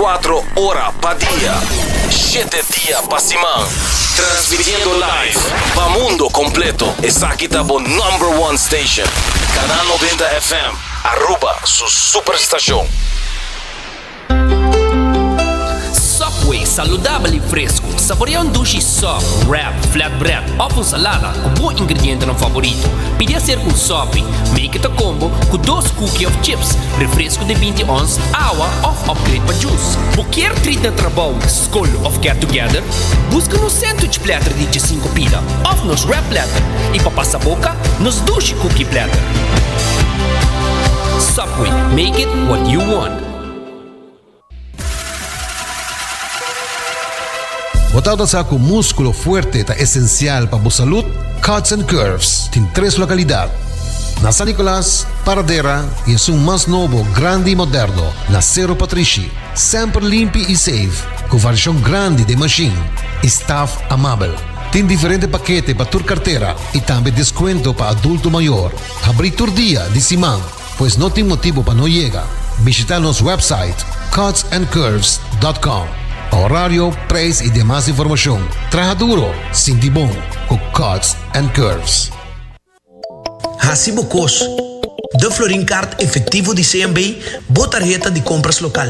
24 horas pa día, 7 días pa semana. Transmitiendo live pa mundo completo. Esa aquí está por #1 station. Canal 90 FM. Aruba, su superestación. Subway, saudável e fresco. Saboreia um sushi soft, wrap, flatbread ou com salada com bom ingrediente no favorito. Pide a ser com sope. Make it a combo com 2 cookies of chips, refresco de 20 ons, água ou upgrade para juice. Qualquer treat na trabalho, school ou get together, busca no sandwich platter de 5 pila ou nos wrap platter. E para passar a boca, nos sushi cookie platter. Subway, make it what you want. Botado sa ako músculo fuerte ta esencial para a salud, Cuts and Curves tem 3 localidades. Na San Nicolás, Paradera e é um mais novo, grande e moderno, na Cerro Patrici. Sempre limpo e safe, com variação grande de machine e staff amável. Tem diferente paquete para tua carteira e também desconto para adulto maior. Abrir todo dia de semana, pois não tem motivo para não chegar. Visita nosso website cutsandcurves.com. Horário, preço e demais informação. Traja duro, sinti bom, com Cuts and Curves. Hasibo Cos, de Florin Card efetivo de CMB, boa tarjeta de compras local.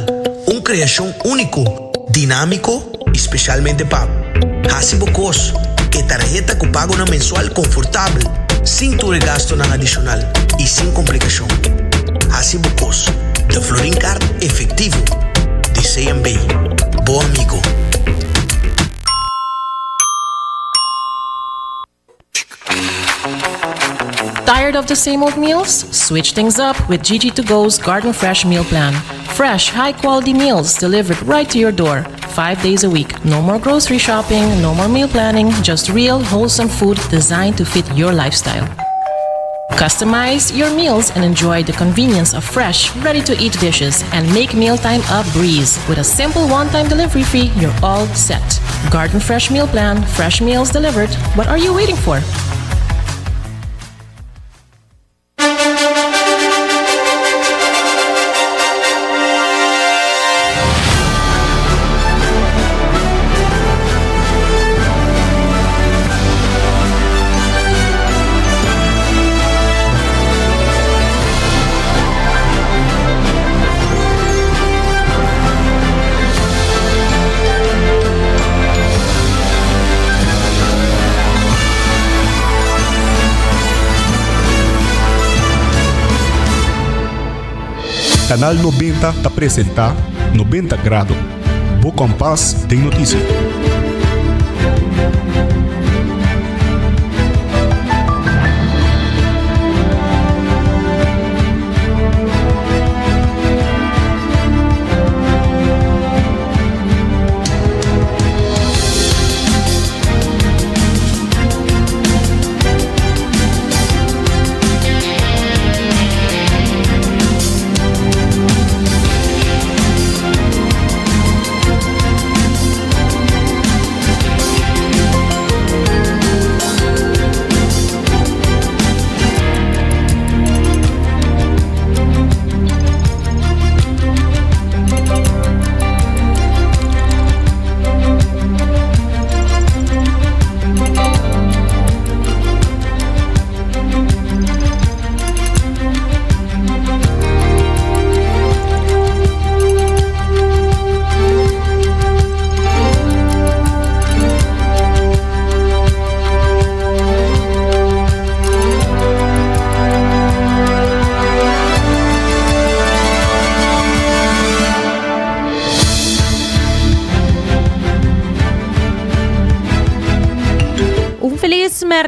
Criação único, dinâmico, especialmente pago. Hasibo Cos, que tarjeta que pago na mensual confortável, sem tu gasto na adicional e sem complicação. Hasibo Cos, de Florin Card efetivo de CMB. Bom amigo. Tired of the same old meals? Switch things up with GG2Go's Garden Fresh Meal Plan. Fresh, high-quality meals delivered right to your door, 5 days a week. No more grocery shopping, no more meal planning, just real, wholesome food designed to fit your lifestyle. Customize your meals and enjoy the convenience of fresh, ready-to-eat dishes and make mealtime a breeze. With a simple one-time delivery fee, you're all set. Garden Fresh Meal Plan, fresh meals delivered. What are you waiting for? Canal 90 te apresenta 90 Grado. Bo Compás tem notícia.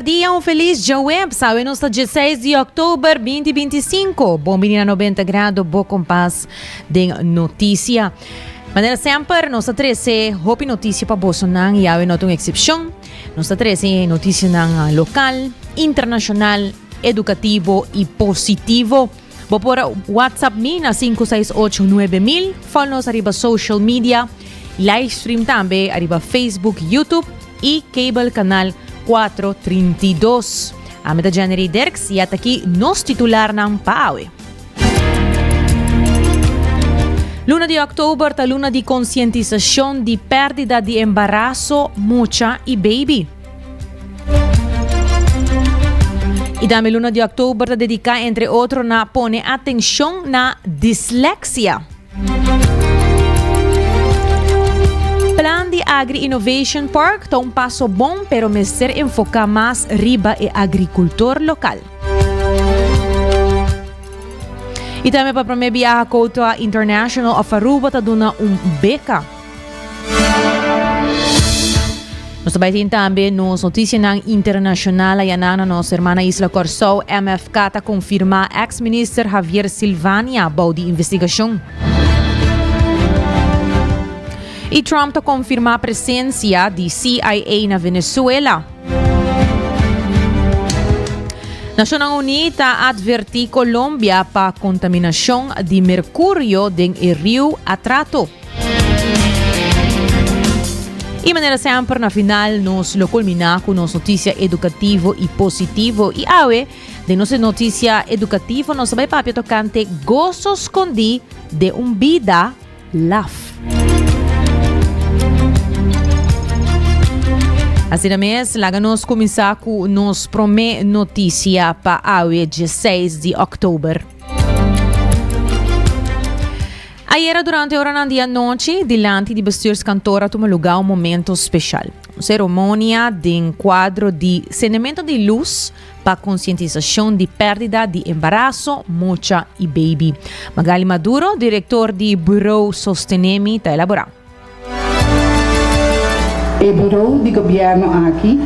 Dia feliz Jaweb, sabe, no 16 de outubro 2025. Bom menina 90 grado, bom compás de notícia. Maneira sempre, nós treze hopi notícia para Bolsonaro e há uma excepção. Nós treze notícia local, internacional, educativo e positivo. Vou por WhatsApp me na 5689000, follow-nos arriba social media, live stream também arriba Facebook, YouTube e cable canal 432. A meta January Derks e até aqui nos titular ng PAWE. Luna de oktober ta luna di conscientización di pérdida de embarazo, mucha y baby. Y dame luna de oktober ta dedica entre otro na pone atención na dislexia. Plan de Agri Innovation Park ta un paso bom, pero me ser enfoca más riba e agricultor local. E também para primeiro viajar a International of Aruba ta duna beca. Nós também também nos notícias internacional e na nossa irmã Isla Corsou, MFK ta confirma ex-minister Javier Silvania about de investigação. E Trump ta confirma a presença de CIA na Venezuela. Naciones Unidas advertí Colombia para contaminación de mercurio en el río Atrato. Y manera siempre na final nos lo culmina con nos noticia educativo y positivo. Y ahora de nuestra noticia educativa nos va a tocante gozo escondi de un vida love. Assim mesmo, lá nós começamos com nossa primeira notícia para hoje, dia 6 de outubro. Ayer, durante a hora da noite, diante de bestuurskantoor, tomou lugar momento especial. Uma cerimônia de enquadro de acendimento de luz para conscientização de perda de embaraço, mocha e baby. Magali Maduro, diretor de Bureau Sostenemi, está elaborando. O Bureau de Governo aqui,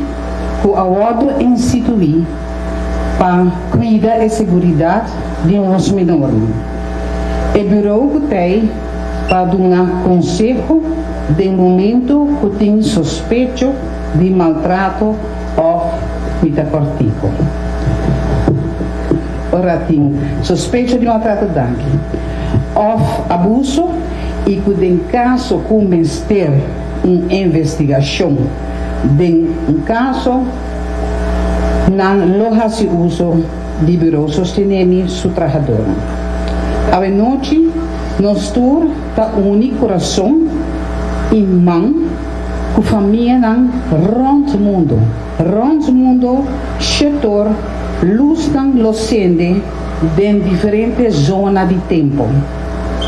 o acordo instituído para cuidar da segurança de nós menores. O Bureau tem para dar conselho de momento que tem suspeito de maltrato ou metacortico. Ora tem suspeito de maltrato ou abuso e que tem caso com ministério uma investigação de caso na loja se uso de Bureau Sostenemi sua trabalhadora. A noite, nós todos tá uni coração e mão com família rond o mundo, setor luz lo sende de diferentes zonas de tempo.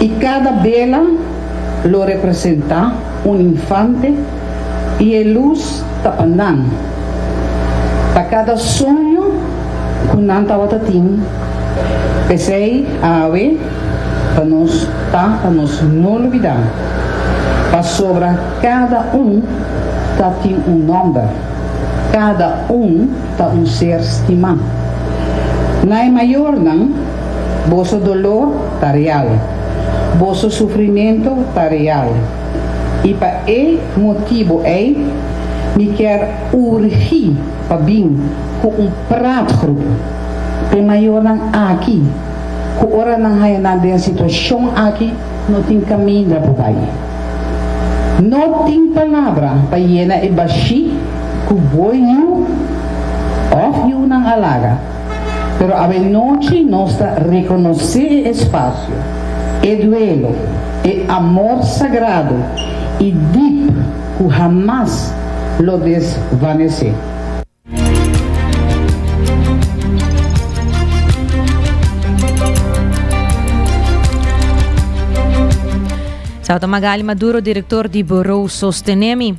E cada bela lo representa infante e a luz tapandang. Para cada sonho que nanta watatim, pensei ave para nos não olvidar. Para sobre cada tem nome, cada tem ser estimado. Na maior vosso dolor está real, vosso sofrimento está real. E para esse motivo me quer urgir para vir com prato grupo. Para maior aqui, com hora na situação aqui, não tem caminho para aí. Não tem palavra para llenar e baixi, que boi ou eu não alaga. Pero a noite nós reconhecer espaço, e duelo, e amor sagrado, e deep que jamais lo desvanecer. Salta Magali Maduro, diretor de Bureau Sostenemi.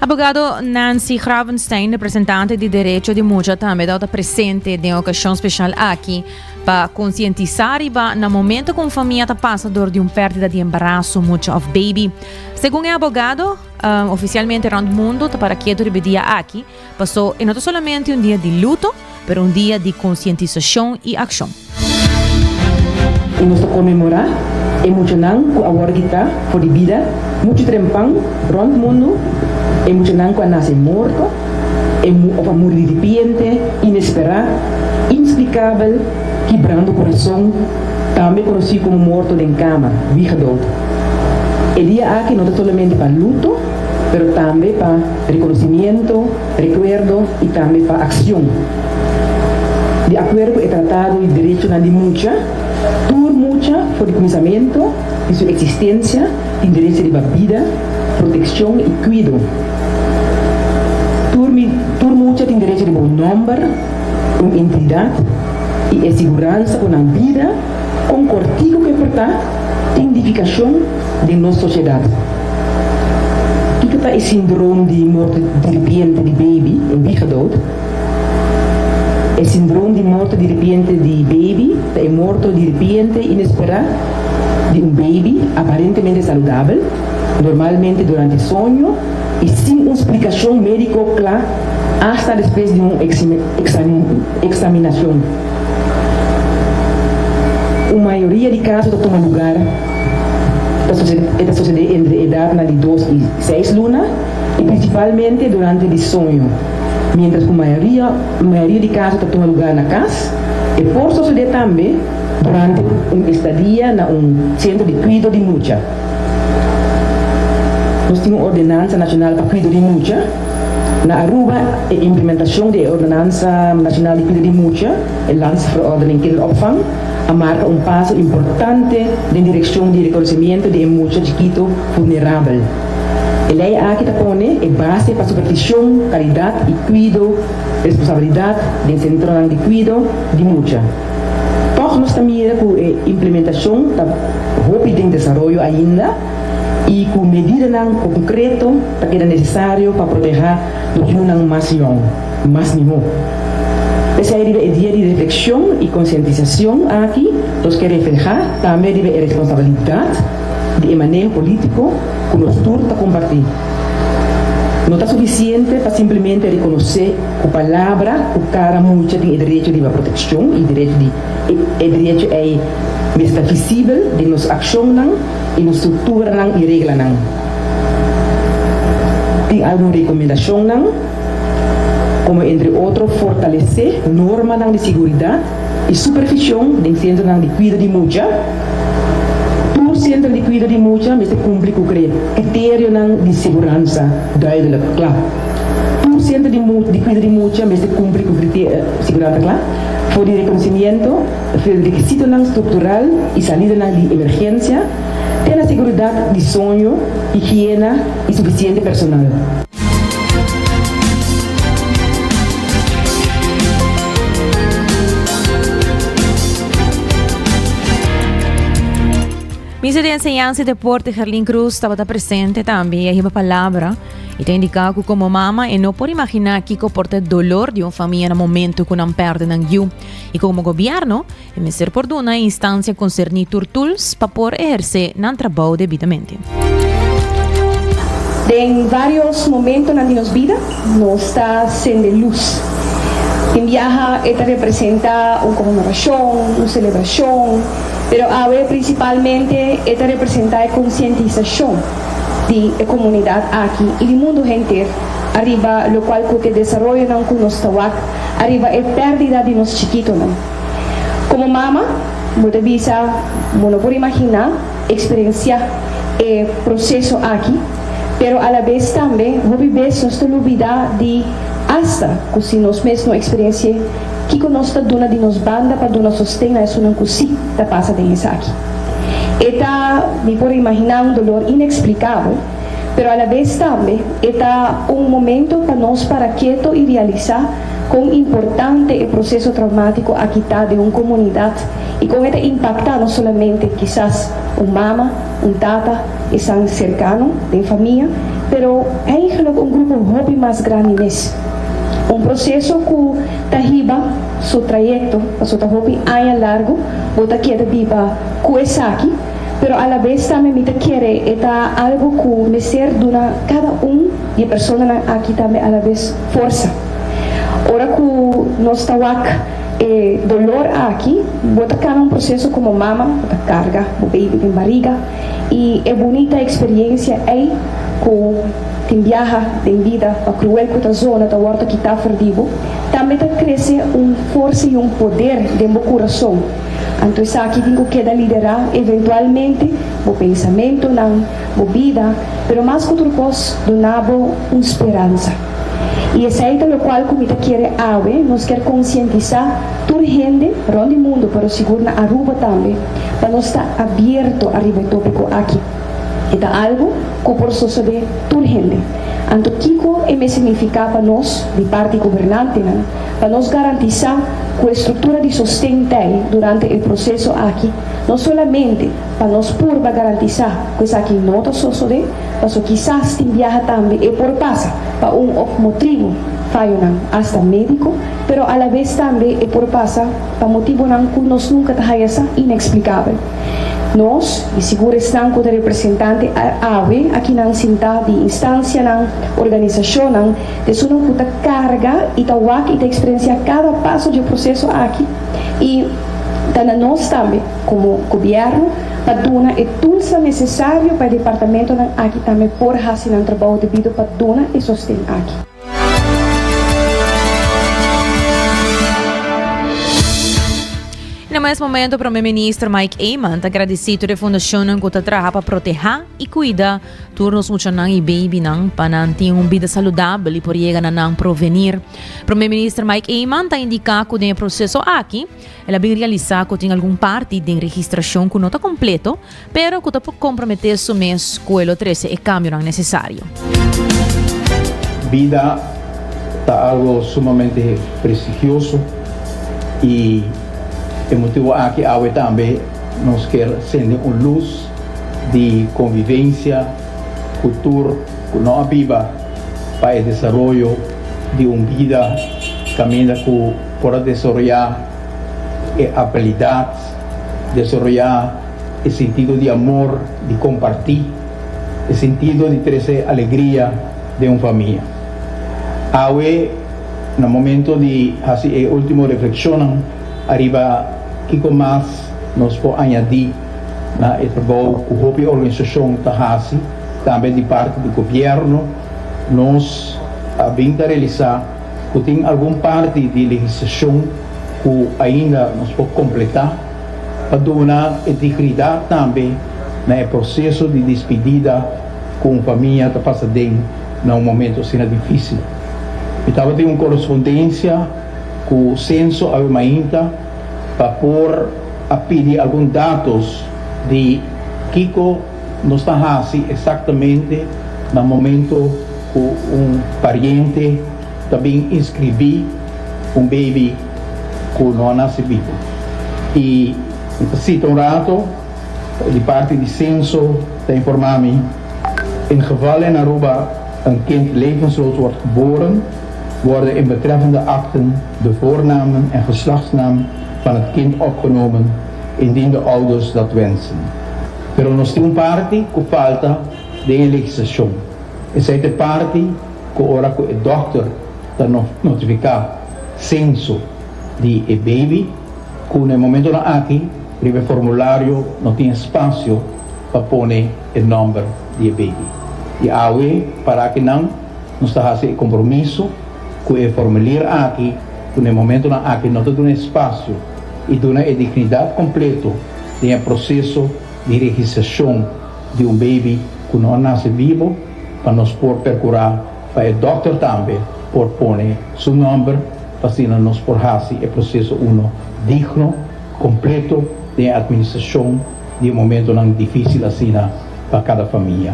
Abogado Nancy Gravenstein, representante de direito de mulher, também está presente em ocasião especial aqui para conscientizar e no momento com a família está passador de perda de embaraço, mucha of baby. Segundo o abogado, oficialmente around o mundo, para que o dia aqui passou não somente dia de luto, mas dia de conscientização e ação. E nós comemorar emocionante com a wargita por vida, muito trempang, around o mundo, emocionante com a nasce morto, ou a morrer de repente, inesperado, inexplicável, quebrando o coração, também conhecido como morto em cama, vigador. O dia aqui não é somente para luto, mas também para reconhecimento, recuerdo e também para ação. De acordo com o Tratado de Direito de Mulher, Tur mucha por el conocimiento de su existencia, el derecho de la vida, protección y cuidado. Tur mucha tiene derecho de un nombre, una entidad y seguridad con la vida, con cortico que porta de identificación de nuestra sociedad. ¿Qué es el síndrome de muerte de repente de baby en Vigedood? El síndrome de muerte de repente de baby es muerto de repente inesperado de un baby aparentemente saludable, normalmente durante el sueño y sin una explicación médica clara hasta después de una examinación. La mayoría de casos toma lugar esta sucede entre edad de 2 y 6 lunas y principalmente durante el sueño, mientras que la mayoría de casos toma lugar en la casa y por suceder también durante una estadía en un centro de cuidado de mucha. Nós temos ordenança nacional para cuidar de mucha. Na Aruba, a implementação da ordenança nacional de cuidar de mucha, a landsverordening kinderopvang, marca um passo importante na direção de reconhecimento de mucha chiquito vulnerável. A lei aqui põe a base para supervisão, qualidade e cuidado, responsabilidade do centro de cuidado de mucha. Toch nós também com a implementação da roupa de desenvolvimento ainda e com medidas concretas que é necessário para proteger do que mais nível. Essa é a ideia de reflexão e conscientização aqui, nós queremos refletir também a responsabilidade de manejo político que nós todos compartilhamos. Não está suficiente para simplesmente reconhecer a palavra, o cara muito tem o direito de proteção e o direito é estar visível de nossa ação e nossa estrutura e regra. Tem alguma recomendação, como entre outros fortalecer normas de segurança e supervisão do centro de cuidado de mucha. O centro de cuidado de mucha mas cumpre com critérios de segurança duidelijk, claro. O centro de cuidado de mucha mas cumpre com critérios de segurança, claro. Voor de reconhecimento, voor de requisito estrutural e salida de emergência, tem a segurança de sonho, higiene e suficiente personal. Ministro de Enseñanza y Deporte, Gerlin Cruz, estaba presente también, y la palabra, y te indicaba que como mamá, no puede imaginar que comporta el dolor de una familia en el momento que no pierden en you. Y como gobierno, el ser por una instancia concernir tools para poder ejercer el trabajo debidamente. En varios momentos de nuestra vida, nos está siendo luz. En viaje, esta representa una conmemoración, una celebración, pero ahora principalmente esta representa la concientización de la comunidad aquí y del mundo entero. Arriba, lo cual que desarrollo con nuestro trabajo, arriba la pérdida de los chiquitos. Como mamá, muchas veces no puedo imaginar experienciar el proceso aquí, pero a la vez también, muchas veces no estoy olvidada de hasta que si nos mesmo experiencia que conosco dona de nos banda para dona sostém na isso não consigo da passa de isso aqui. Eta me pode imaginar dolor inexplicável, pero a la vez também eta momento para nós para quieto e realizar quão importante o processo traumático aqui está de uma comunidade e com eta impactar não somente quizás mama, tata e são cercano de família, pero eigenlijk grupo hobby mais grande nesse. Processo que tahiba seu trajeto, seu hobby año largo, bota quiere viva kuesaki, pero a la vez também me quiere eta algo que me ser duna cada de persona aqui também a la vez força. Ora que nós tawak dolor aqui, bota cada processo como mama, bota carga, o baby em barriga e é bonita experiência aí que tem viaja em vida para cruel que a zona da horta que está perdido, também cresce força e poder de meu coração. Então isso aqui tenho que liderar eventualmente o pensamento, a vida, mas mais que outra coisa, donar uma esperança. Y es ahí lo cual comita quiere AWE, nos quiere concientizar toda gente, ronde el mundo, pero seguro na Aruba también, para no estar abierto arriba el tópico aquí. Es algo que por suceder toda gente. Anto Kiko me significa para nos, de parte gobernante, para nos garantizar que la estructura de sostén durante el proceso aquí, no solamente para nos purba garantizar que eso aquí no está suceder, pero quizás te viaja también y por pasa para un motivo hasta médico, pero a la vez también por pasa para motivo que nos nunca está inexplicable. Nós, e seguro estão com o representante AWE, aqui na cinta de instância, na organização, de sua puta carga e tawak e da experiência cada passo do processo aqui. E para nós também, como governo, para donar o tudo necessário para o departamento aqui também por fazer um trabalho devido para donar e sustentar aqui. No mesmo momento, o primeiro-ministro Mike Eamon agradecido a fundação que está trabalhando para proteger e cuidar turnos muitos e baby para ter uma vida saudável e por chegar a provenir. O primeiro-ministro Mike Eamon está indicando que o processo aqui ela bem realizado que tem alguma parte de registração que não está completo, pero que está comprometer o mês com o 13 e cambio necessário. Vida está algo sumamente prestigioso e o motivo aqui AWE também nos quer acender uma luz de convivência, cultura, que não viva para o desenvolvimento de uma vida caminha para desenvolver habilidades, desenvolver o sentido de amor, de compartir, o sentido de trazer alegria de uma família. AWE, no momento de fazer a última reflexão, arriba Kiko mais nos pode añadir na trabalho que a organização está fazendo, também de parte do governo, nós vamos realizar que tem alguma parte de legislação que ainda nos pode completar para dar integridade também no processo de despedida com a família está passando num momento assim difícil. Então tem uma correspondência com o censo ainda para pedir alguns dados de Kiko nos está fazendo exatamente no momento que pariente também inscrever baby que não nasce vivo. E necessito rato de parte do censo te informar-me in geval in Aruba kind levensloos wordt geboren, worden in betreffende akten de voornamen en geslachtsnaam van het kind opgenomen indien de ouders dat wensen. Pero nos tem parte que falta de legislação. Essa é a parte que ora que o dokter está notificar censo de baby, que no momento na aqui, o formulário não tem espaço para pôr o nome de baby. E a AWE, para que não está fazendo compromisso com o formulário aqui, que no momento na aqui não tem espaço e dá a dignidade completa do processo de registração de baby que não nasce vivo, para nós poder percurar para o dokter também, por pôr seu nome, para assim nós por fazer o processo digno, completo de administração de momento não difícil assim para cada família.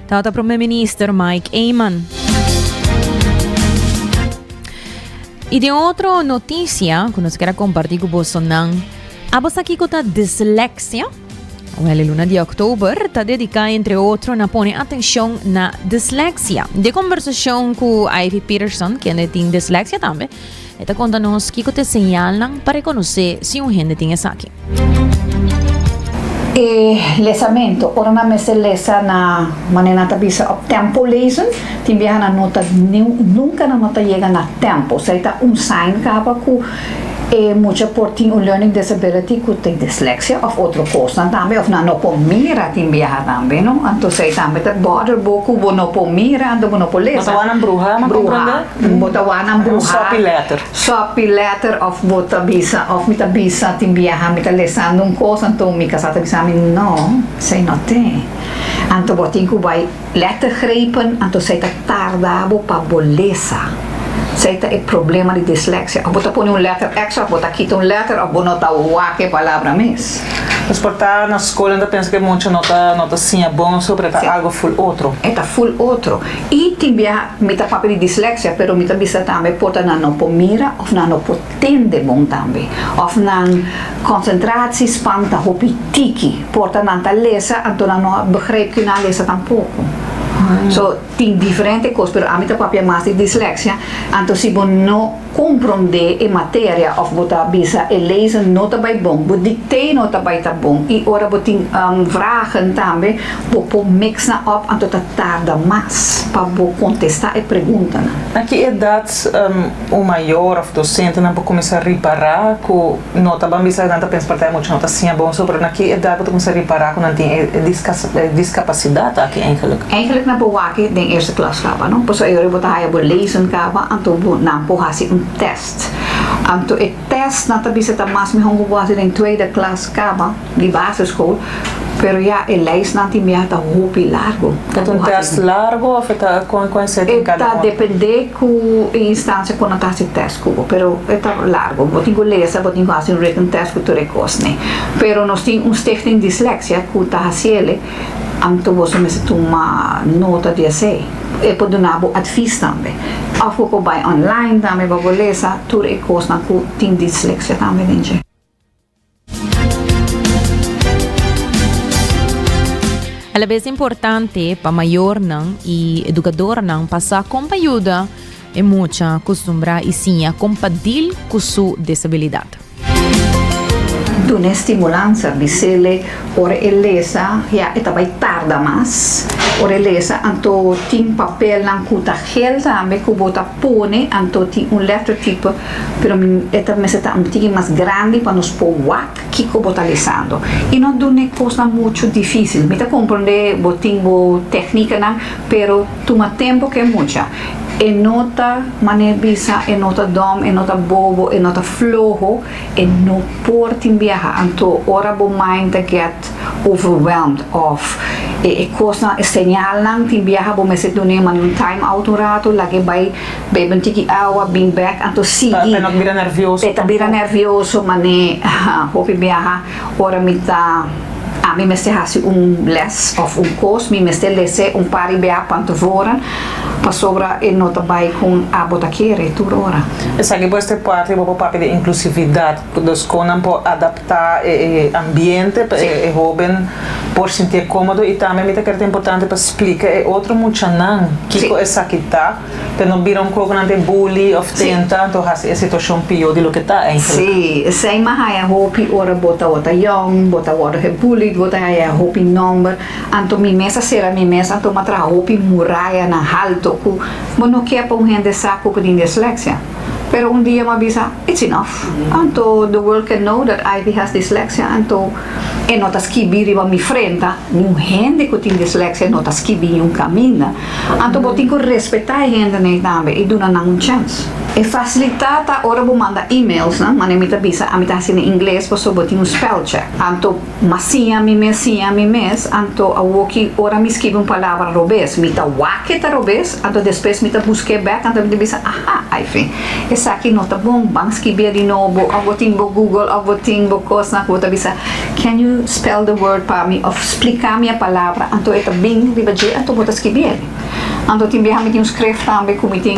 Tauta primeiro-ministro Mike Eamon. E de outra notícia que nós queremos compartilhar com você, a você aqui com a dislexia, a luna de outubro está dedicada, entre outros, a pôr atenção na dislexia. De conversação com a Ivy Peterson, que tem dislexia também, está contando-nos que te señalan para reconhecer se gente tem essa aqui. Lesamento, ora na mesa lesa na maneira de bisa of tempo lezen, timbihan na nota nunca na nota chega na tempo, seita sign kapa ku mucha por tem un learning disability que tem dislexia of outra coisa também of não pomira tem viaja também não então sei também tá border boku não pomira ando não polesa botawana bruha ma compreende botawana bruha sopi letter of bota bisa of mita bisa tem viaja mita lesando un coisa então mi casata bisa mi não sei não tem então botin ku vai letter greipen então sei tá tardabo pa bolesa sei tá é problema de dislexia ou bota põe letter extra bota quita letter ou bota wake palavra mes mas por estar na escola ainda penso que muita nota sim é bom sobre algo full outro tá full outro e timbia mita papel de dislexia pero mita bisa também porta na não pomira ou na não potende bom também ou na concentratie spanta hopi tiki porta na ta lesa então não begrijp que na lesa tampouco. So, tem diferente coisas, pero a mim tá papia mais de dislexia, então se você não compreende a matéria, ou você bisa e lezen nota bij bom, você dictei nota bij tá bom, e ora você tem vragen também, você mix na op, então tá tarda mais para você contestar e perguntar. Na que idade o maior ou docente não pode começar a reparar com nota bem bisa não tá pensando para ter muita nota assim é bom, sobre na que idade pode começar a reparar quando não tem discapacidade aqui eigenlijk na bewaki den eerste klas kaba no poso eu bota haya bo lezen kaba anto bo na po hasi test anto e test na tabi sa mas mi hongo bo hasi den tweede klas kaba di basisschool pero ja e lees na ti mi hata hopi largo é um test largo ou é com sete cada tá depende ku instância quando tá se test ku pero é tá largo bo tingo lesa bo tingo hasi written test ku tore kosne pero nós tem stichting dislexia ku ta hasiele anto você me toma nota de essay e pode dar advies também of ook bij online também para lezen tudo e coisa na que tem dislexia também dentro. Ela é importante para maior não e educador não passar com ajuda e muita costumbra e sim a compartilhar com sua disabilidade. Dune estimulanza bisele ore elesa ja eta vai tarda mas ore elesa anto tin papel nan kuta gel tambe kubota pone anto tin un letter tipo pero eta meseta un tiki más grande para nos powak kiko botalizando e non dune cosa mucho difícil mita comprende botimbo técnica nan pero toma tempo que mucha e nota maneira bisa e nota dom e nota bobo e nota flojo e no portin viaja anto ora bo mind to get overwhelmed of e cosa segnal lang tin viaja bo meset dune man time out un rato lagi by beben tiki awa being back anto sigi per non bira nervioso mane hopi viaja ora mita a mi meste hasi les of course mi meste lese pari bea pantovoran pa sobra e nota bai com a botaquere tudo ora. Essa que pode ter parte de inclusividade, dos conan por adaptar o ambiente e jovem por sentir cômodo e também me é importante para explicar é outro muito não que é essa que tá para não virar coisa não tem bully ou tenta então a situação pior de lo que tá sim sei mas a hopi ora bota outra young bota outra bully bota a hopi number anto mi mesa será mi mesa anto matra hopi muraya na alto ku não quer para gente saco por dislexia pero dia me avisa it's enough anto the world can know that Ivy has dyslexia anto e nota skibiri va mi frenta un gente que tem dislexia nota skibiri un cammina anto botin ko respeitar gente nei tambe e duna na un chance e facilitata ora bo manda emails na mane mita bisa amita sin inglês posso botin un spell check anto masia mi mes anto a woki ora mi scrive un palavra robes mita waketa robes anto depois mita busque back anto mi bisa aha Ivy essa aqui nota bom bang scrive di novo a botin bo Google a botin bo cosa na bota bisa can you spell the word para mim of explicar minha palavra anto eta bem vibaje anto bota scrivere anto timbia mi tem script também como tem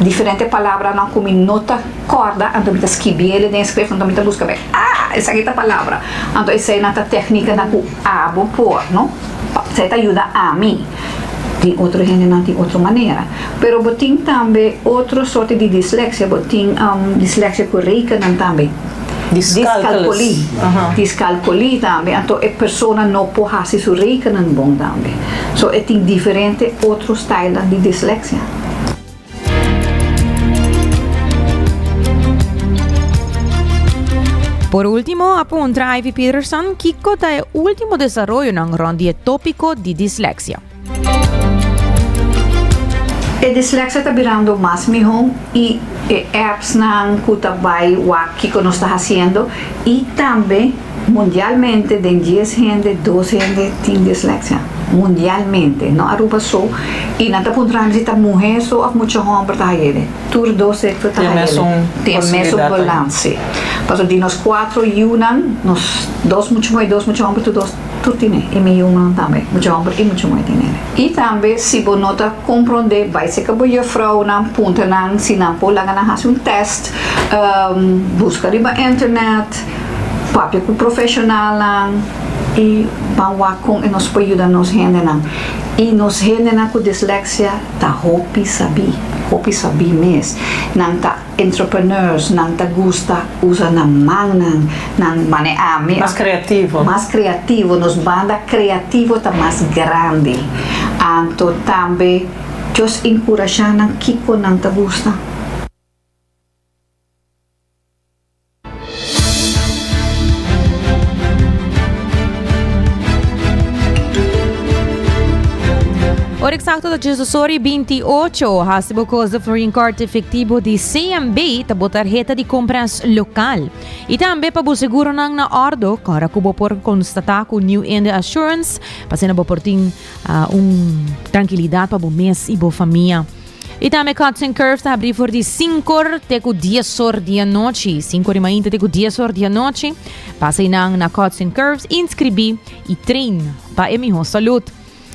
diferente palavra não como nota corda anto mi scrivere den script anto mi busca bem essa aqui tá palavra anto essa é nata técnica na ku abo por no você ajuda a mim tem outra gente não tem outra maneira pero botin também outra sorte de dislexia botin dislexia com rekening também discalculi também então a pessoa não pode fazer su rekening bom também so tem diferente outro style de dislexia. Por último, apunta Ivy Peterson que está el último desarrollo ng ronda tópico de dislexia. A dislexia está virando más mejor y apps nan kutabay que nós está haciendo y también mundialmente de 10 gente, 12 gente tiene dislexia. Mundialmente, no Aruba só e nada puntramos está mulher só of mucho homem tá ele. Tur 12 tá ele. Tem mesmo balance. Paso de nós 4 e nós 2 mucho mais 2 mucho homem tu 2 tu tiene e me também mucho homem e mucho mais tiene. E também se você nota compreender vai ser que boa frau na punta nan se não pode lá na fazer teste busca ali na internet papel com profissional e bawa com e nos pode ajudar nos hendenan e nos hendenan com dislexia ta hopi sabi mes nang ta entrepreneurs nang ta gusta usa na mangnan nang mane ame mais criativo nos banda criativo ta mais grande anto tambe just encourajar nang kiko nang ta gusta. Hora exacto da 18:28, hasibo ko sa Florine Card efetivo de CMB tabo tarjeta de compras local. E também para o seguro nang na ordo, para kubo por constatar com New End Assurance, para na por tin tranquilidade para o mês e boa família. E também Hudson Curves está abrindo por de 5 até 10 horas da noite. 5 horas ainda até 10 horas da noite. Passei na Hudson Curves, inscrevi e treine para a minha saúde.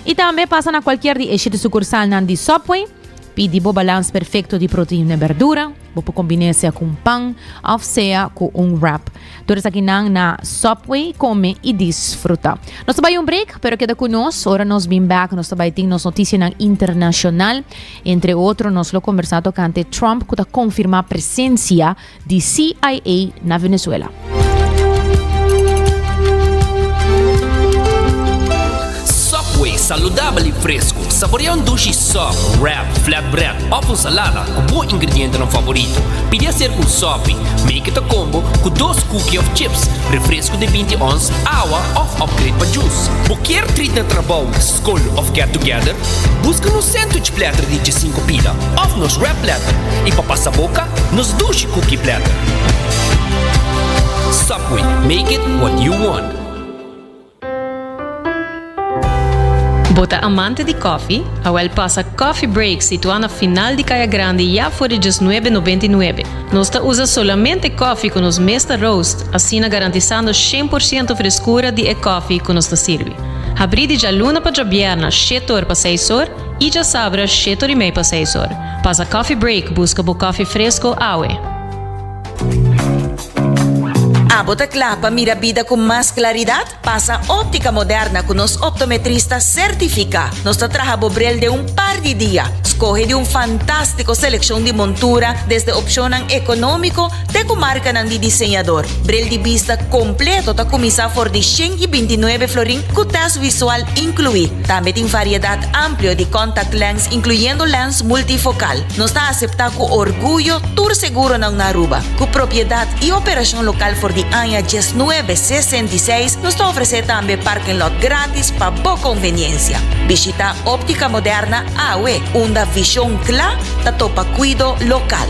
E também passa na qualquer de sucursal de Subway, pede o balanço perfeito de proteína e verdura, vou combinar com pão, ou seja, com wrap. Todos aqui na Subway, come e desfruta. Nós vamos break, pero queda conosco, ora nós vamos back, nós vamos ter notícias internacional, entre outros, nós vamos conversar com Trump, que está confirmar a presença de CIA na Venezuela. Saludável e fresco. Saboreia sushi soft, wrap, flatbread ou salada com bom ingrediente no favorito. Podia ser com sopi, make it a combo com 2 cookies of chips, refresco de 20 ons, água ou upgrade para juice. Qualquer treat na trabalho, school ou get together, busca no sandwich platter de 5 pila ou nos wrap platter e para passar boca, nos sushi cookie platter. Subway, make it what you want. Bota amante de coffee, Awel passa Coffee Break situado na final de Caia Grande já por $19,99. Nós usa solamente coffee com os mesta roast, assim garantizando 100% frescura de coffee que nos serve. Abri de já luna para viernes, 7 horas para 6 horas e já sabra 7 horas e meia para 6 horas. Passa Coffee Break, busca o coffee fresco Awe. Bota clapa, mira vida con más claridad. Pasa óptica moderna con los optometristas certifica. Nos trabaja Bobrel de un par de días. Escoge de un fantástico selección de montura desde opción económico de marca de diseñador. Brel de vista completo ta comisa for de 129 florin con test visual incluido. También tiene variedad amplia de contact lens incluyendo lens multifocal. Nos está aceptado con orgullo tour seguro en Naruba. Con propiedad y operación local for de año 1966 nos ofrece también parking lot gratis para boa conveniencia. Visita óptica moderna AWE, una visión clara da topa cuido local.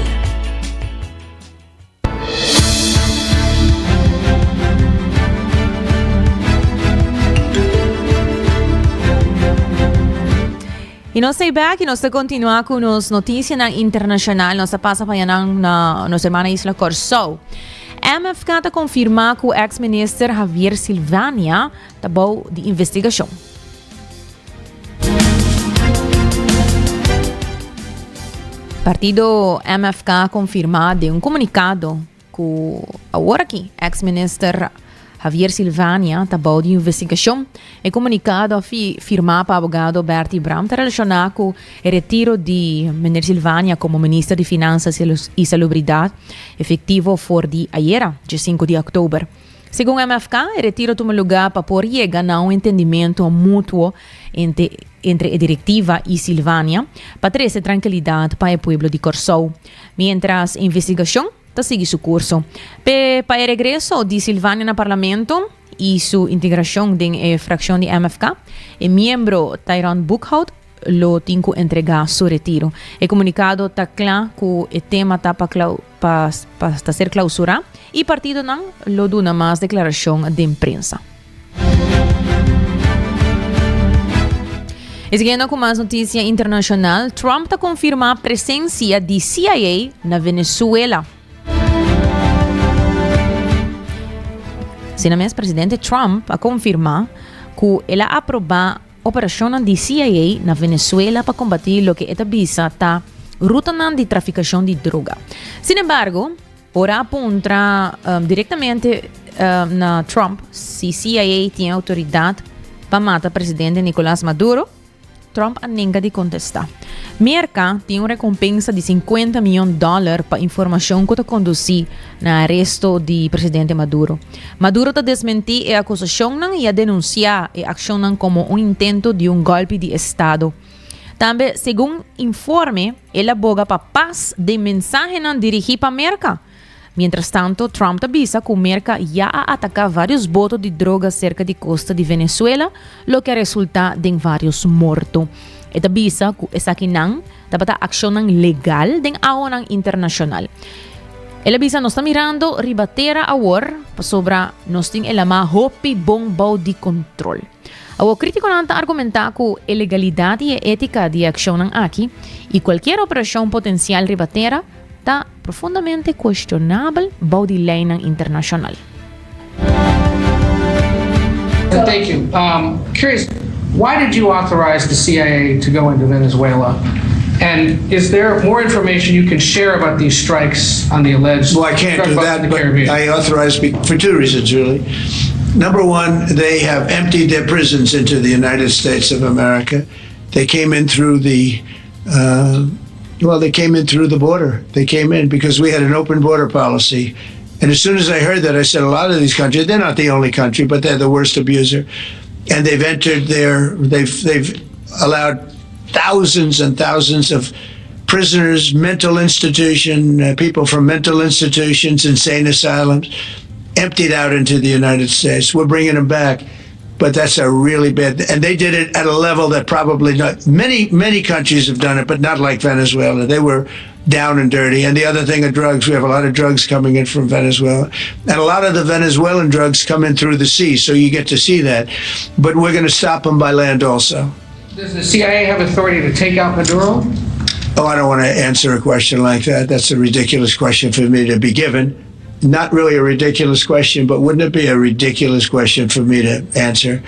E nós estamos aqui, nós continuamos com as notícias internacionais, nós passamos na semana Isla Corsou. MFK está confirmar que o ex-ministro Javier Silvania está bom de investigação. Partido MFK confirmar de comunicado que agora aqui ex-ministro Javier Silvania está bom de investigação. E comunicado firmado para o advogado Bertie Bram está relacionado com o retiro de Menir Silvania como ministro de Finanças e Salubridade efetivo for de ayer, dia 5 de outubro. Segundo o MFK, o retiro toma lugar para por chegar a um entendimento mútuo entre a diretiva e Silvania para trazer tranquilidade para o povo de Corsou. Mientras a investigação ta sigue su curso. Para el regreso de Silvania en el Parlamento y su integración en fracción de MFK, el miembro Tyrone Buckhout lo tiene entregar su retiro. El comunicado está claro que el tema está para ser clausurado y el partido no lo da más declaración de prensa. Y siguiendo con más noticia internacional, Trump está confirma presencia de CIA en Venezuela. Sin más, presidente Trump ha confirmado que él ha aprobado operación de CIA en Venezuela para combatir lo que esta visa está ruta de traficación de droga. Sin embargo, ahora apunta directamente a Trump si CIA tiene autoridad para matar al presidente Nicolás Maduro. Trump nega de contestar. Merca tiene una recompensa de $50 millones para información que conduce al arresto del presidente Maduro. Maduro ha desmentido la acusación y ha denunciado la acción como un intento de un golpe de Estado. También, según informe, él aboga para paz de mensaje dirigido para Merca. Mientras tanto, Trump avisa que Merca ya ha atacado varios botes de drogas cerca de costa de Venezuela, lo que resulta en varios muertos. Esta avisa que esa quinan dapat acción legal den awan internacional. El avisa no está mirando ribatera ahora sobre nos ting elama hopi bombao de control. Awo crítico nanta argumenta que ilegalidad y ética de acción aquí y cualquier operación potencial ribatera está profundamente cuestionable bajo de ley internacional. Thank you. Curious, why did you authorize the CIA to go into Venezuela? And is there more information you can share about these strikes on the alleged Well, I can't drug do bust in that, the but Caribbean? I authorized for two reasons, really. Number one, they have emptied their prisons into the United States of America. They came in through the they came in through the border. They came in because we had an open border policy. And as soon as I heard that, I said, a lot of these countries, they're not the only country, but they're the worst abuser. And they've entered they've allowed thousands and thousands of prisoners, mental institution, people from mental institutions, insane asylums, emptied out into the United States. We're bringing them back. But that's a really bad, and they did it at a level that probably not, many countries have done it, but not like Venezuela. They were down and dirty. And the other thing are drugs. We have a lot of drugs coming in from Venezuela. And a lot of the Venezuelan drugs come in through the sea, so you get to see that. But we're going to stop them by land also. Does the CIA have authority to take out Maduro? Oh, I don't want to answer a question like that. That's a ridiculous question for me to be given. Not really a ridiculous question, but wouldn't it be a ridiculous question for me to answer?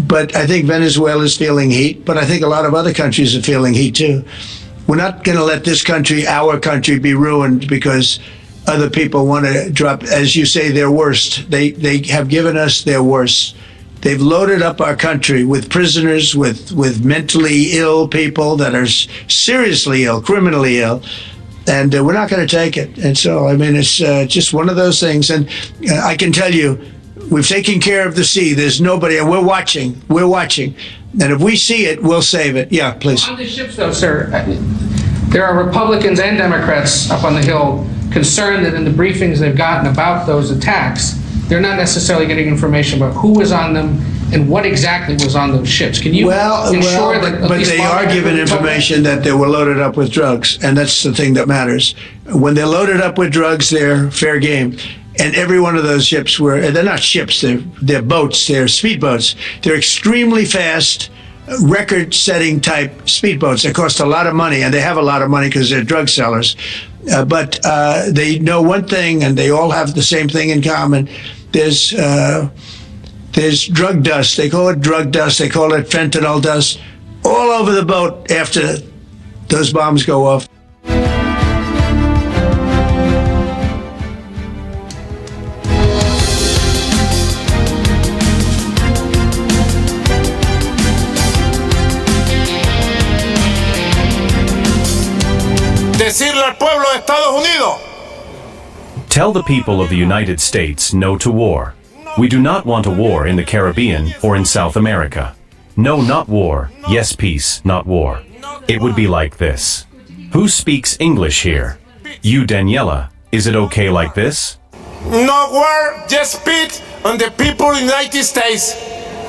But I think Venezuela is feeling heat, but I think a lot of other countries are feeling heat too. We're not going to let this country, our country, be ruined because other people want to drop, as you say, their worst. They have given us their worst. They've loaded up our country with prisoners, with mentally ill people that are seriously ill, criminally ill. And we're not going to take it. And so, I mean, it's just one of those things. And I can tell you, we've taken care of the sea. There's nobody, and we're watching. We're watching. And if we see it, we'll save it. Yeah, please. On the ships, though, sir, there are Republicans and Democrats up on the Hill concerned that in the briefings they've gotten about those attacks, they're not necessarily getting information about who was on them and what exactly was on those ships. Can you ensure that? But they are given information that they were loaded up with drugs, and that's the thing that matters. When they're loaded up with drugs, they're fair game. And every one of those ships they're not ships, they're boats, they're speedboats. They're extremely fast, record-setting type speedboats. They cost a lot of money, and they have a lot of money because they're drug sellers. But they know one thing, and they all have the same thing in common. There's drug dust. They call it drug dust. They call it fentanyl dust all over the boat after those bombs go off. Decirle al pueblo de Estados Unidos. Tell the people of the United States no to war. We do not want a war in the Caribbean or in South America. No, not war. Yes, peace, not war. It would be like this. Who speaks English here? You, Daniela. Is it okay like this? No war, just peace on the people in the United States.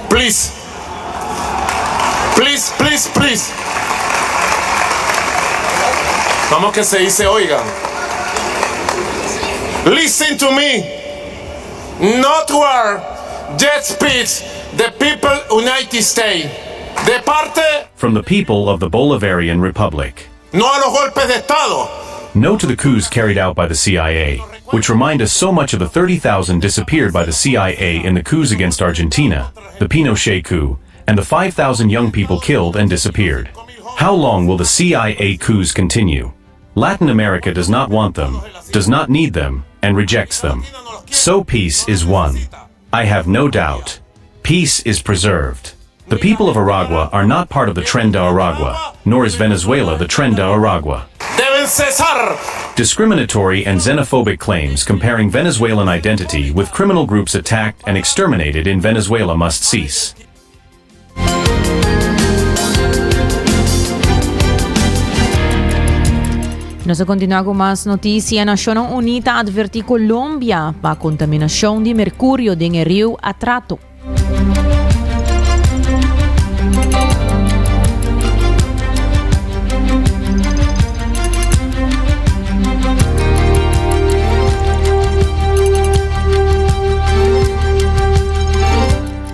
Please. Please, please, please. Vamos que se dice, oigan. Listen to me. Not war, just peace. The people United States. De parte. From the people of the Bolivarian Republic. No a los golpes de Estado. No to the coups carried out by the CIA, which remind us so much of the 30,000 disappeared by the CIA in the coups against Argentina, the Pinochet coup, and the 5,000 young people killed and disappeared. How long will the CIA coups continue? Latin America does not want them, does not need them, and rejects them. So peace is won. I have no doubt. Peace is preserved. The people of Aragua are not part of the Tren de Aragua, nor is Venezuela the Tren de Aragua. Deben cesar. Discriminatory and xenophobic claims comparing Venezuelan identity with criminal groups attacked and exterminated in Venezuela must cease. Nos continua com mais notícias. Nações Unidas advertiu Colômbia para a contaminação de mercúrio do rio Atrato.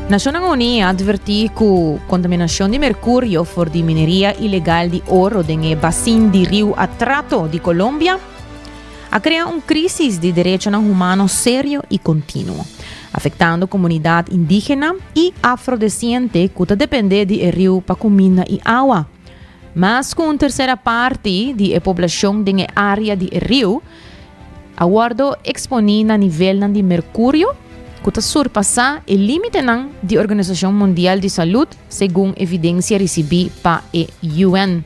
Nações Unidas advertiu que a contaminação de mercúrio por de mineria ilegal de ouro no bacio do rio Atrato de Colômbia a criar uma crise de direitos humanos sério e contínuo, afetando a comunidade indígena e afrodescendente que depende do rio para comida e água. Mas com uma terceira parte da população da área do rio, aguardo exponia a nível de mercúrio que surpassa o limite da Organização Mundial de Saúde, segundo evidência recebida para a UN.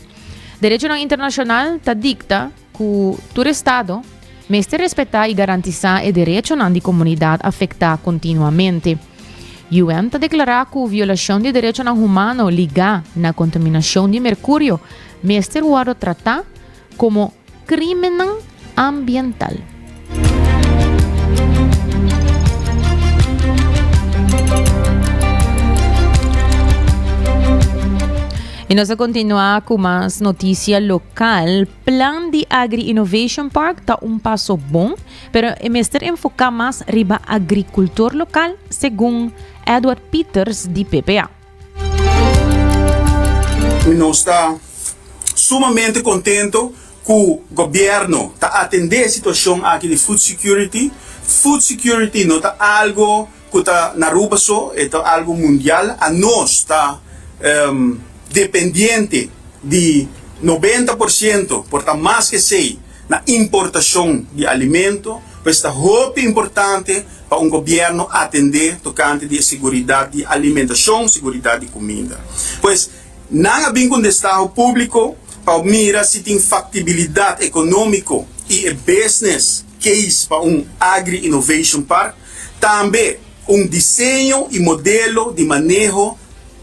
Direito internacional dicta que todo Estado deve respeitar e garantir o direito da comunidade afetada continuamente. A UN declara que a violação de direitos humanos ligada à contaminação de mercúrio deve ser tratada como crime ambiental. E nós continuar com mais notícia local. Plan de Agri Innovation Park está passo bom, pero é mestre enfocar mais riba agricultor local, segundo Edward Peters de PPA. Nós está sumamente contento que o governo está atendendo a situação aqui de food security. Food security não está algo que está na rua só, é algo mundial. A nós está dependiente de 90%, por mais que seja, na importação de alimento, pois está muito importante para um governo atender tocante de segurança de alimentação, segurança de comida. Pois, não há vínculo de Estado público para mirar se tem factibilidade econômica e business case para um Agri Innovation Park, também um desenho e modelo de manejo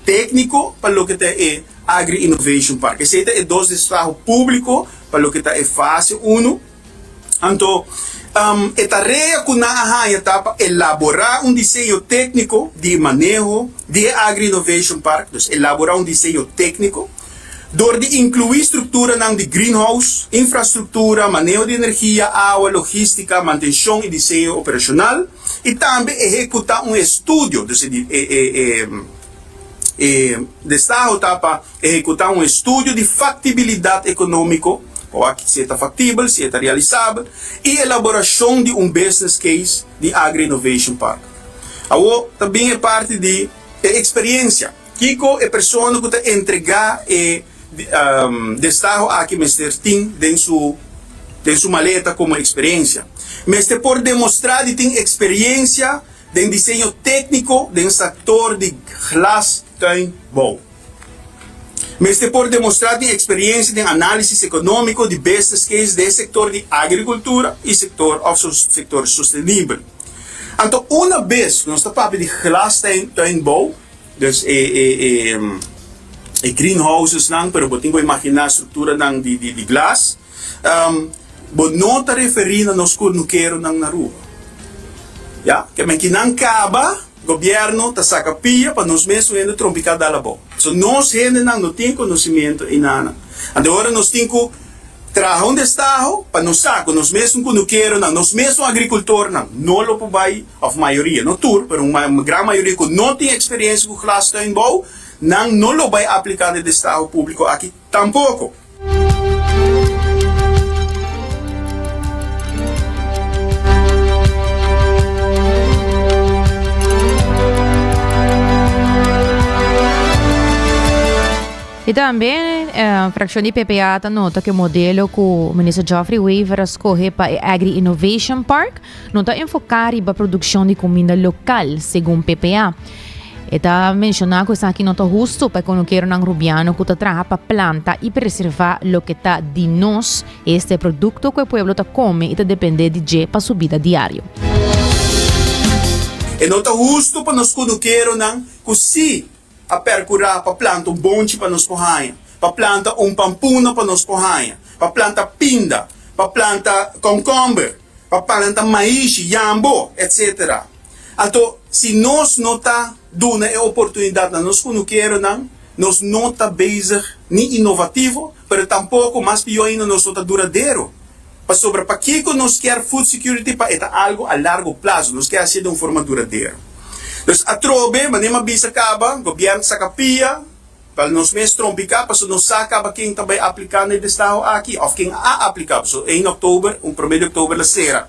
técnico para o que é Agri Innovation Park. Esse é dois Estado público para o que é fácil. Então, a tarefa que nós estamos para elaborar um desenho técnico de manejo de Agri Innovation Park, então, elaborar um desenho técnico, de incluir estrutura de greenhouse, infraestrutura, manejo de energia, água, logística, manutenção e desenho operacional, e também executar um estudo, de Estado está para executar um estudo de factibilidade econômica, se está factível, se está realizável, e elaboração de um business case de Agri Innovation Park. Também é parte de experiência. Kiko é pessoa que está entregar de Estado a que Mr. Tim tem sua maleta como experiência. Mas por demonstrar que tem experiência de desenho técnico do setor de glass tem bom. Mas por demonstrar de experiência de análise econômico de business case do setor de agricultura e setor sustentável. Então, uma vez que nós estamos falando de glass tem bom, greenhouses não, pero botinho imaginar a estrutura de glass. bo não está referindo a nós que não quero não na rua. Ya, que me kinankaba, governo está saca pia para nós mesmos ainda trompicar da labo. So nós ainda não tem conhecimento e nada. Agora nós temos que trabalhar onde está para nós sacar, nós mesmos que não quero não, nós mesmos agricultor não lo vai a maioria, não tudo, mas uma grande maioria que não tem experiência com classe tuinbouw, não lo vai aplicar no estado público aqui tampouco. E também, a fração de PPA nota que o modelo que o ministro Geoffrey Weaver escolheu para a Agri Innovation Park não está enfocado na produção de comida local, segundo PPA. Está mencionando que isso aqui não está justo para quando quero um rubiano que está trabalhando para planta e preservar o que está de nós, este produto que o povo está come e está depende de para sua vida diária. E não está justo para nós quando quero que se a percurar para planta bonte para nós correr, para planta pampuna para nós correr, para planta pinda, para planta concombre, para planta maíz, jambo, etc. Então, se nós não está dando a oportunidade a nós quando quero nós não está bezig nem inovativo, mas tampouco mais pior ainda nós não está duradouro. Para que nós quer food security para é algo a largo prazo, nós quer ser de uma forma duradoura. Então, a trobe, mas nem uma bisa acaba, o governo saca pia, para nós mesmos trompicar, para nós acaba quem também aplicar no estado aqui, ou quem a aplicar, em outubro, 1 de outubro, la será.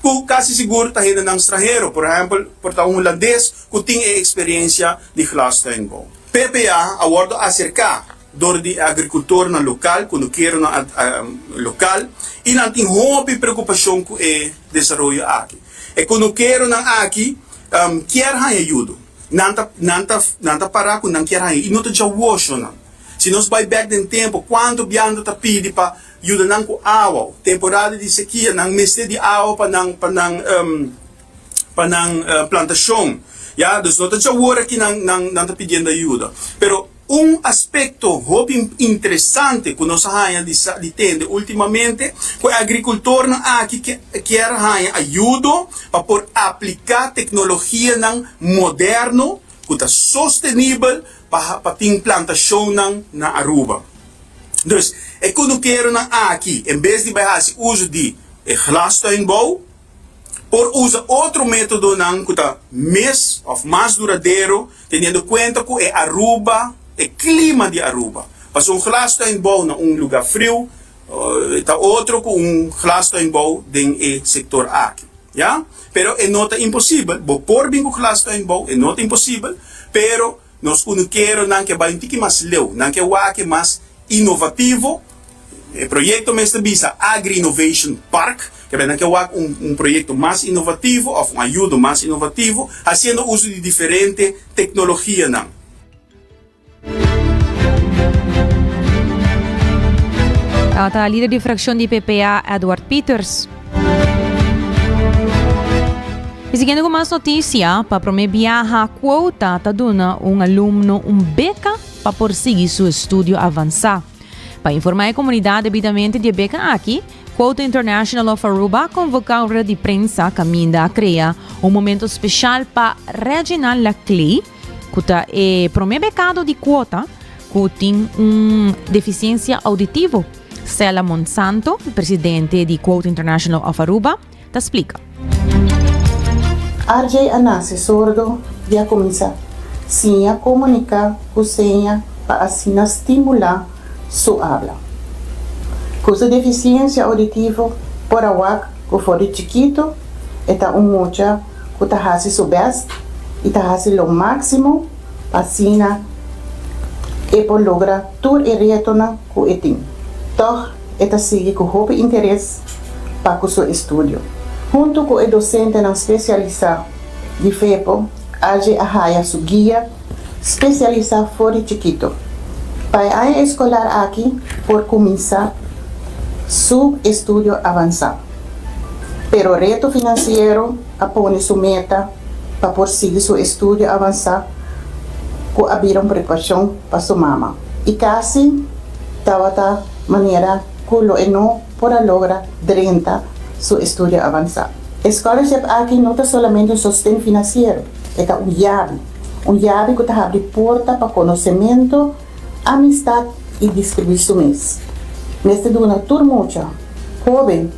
Que quase seguro está indo no estrangeiro, por exemplo, por um holandês que tem experiência de glastuinbouw. PPA, a ordem acerca door de agricultor na local, quando quero na local, e não tem hobby preocupação com o desenvolvimento aqui. E quando quero na aqui, quer ajuda. Não parar com não quer ajuda. E não está já washo não. Se nós vai back no tempo, quando biando tá pede para ajudar com água, temporada de sequia, não mestre de água para plantação. Ya, dus não está já agora que não tá pedindo ajuda. Pero aspecto muito interessante que nós temos ultimamente, que o agricultor aqui quer ajuda para por aplicar tecnologia moderna, que está sustentável para ter plantação na Aruba. Então, é que eu quero aqui, em vez de fazer uso de glastuinbouw, por usar outro método que está mais duradouro, tendo em conta que é Aruba, o clima de Aruba. Porque glastuinbouw na lugar frio, está outro com glastuinbouw no setor aqui. Ja? Pero é não impossível. Por bem com glastuinbouw é não impossível, pero nós não queremos que vai ter mais leu, não que vai mais inovativo. O projeto mesmo visa Agri Innovation Park, que vai ter projeto mais inovativo, ou ajuda mais inovativo, fazendo uso de diferente tecnologia não. A líder de fração de PPA, Edward Peters. E seguindo com mais notícia, para promover a quota, está dando aluno beca para prosseguir seu estudo avançado. Para informar a comunidade devidamente de beca aqui, Quota International of Aruba convocou a de prensa caminha a criar momento especial para Reginald Clay, que é primeiro becado de quota, que tem deficiência auditiva. Stella Monsanto, presidente de Quota International of Aruba, te explica. RJ nasce sordo já começa sim a comunicar com senha para assim estimular sua habla. Com sua deficiência auditiva, por awak, que for chiquito, está mocha que está fazendo seu best e está fazendo o máximo para assim e por lograr tudo e retornar com o tem. Então, está sigue com muito interesse para o seu estudo. Junto com o docente não especializado de FEPO, age a raia sua guia especializado fora chiquito. Para a escolar aqui, por começar seu estudo avançado. Pero o reto financeiro apone sua meta para prosseguir seu estudo avançado com abrir uma preparação para sua mama. E casi estava da maneira que o não para lograr 30 su estudio avanzado. Scholarship aquí no es solamente un sostén financiero, es un llave que te abre puertas para conocimiento, amistad y distribución. Neste duna tur mucha joven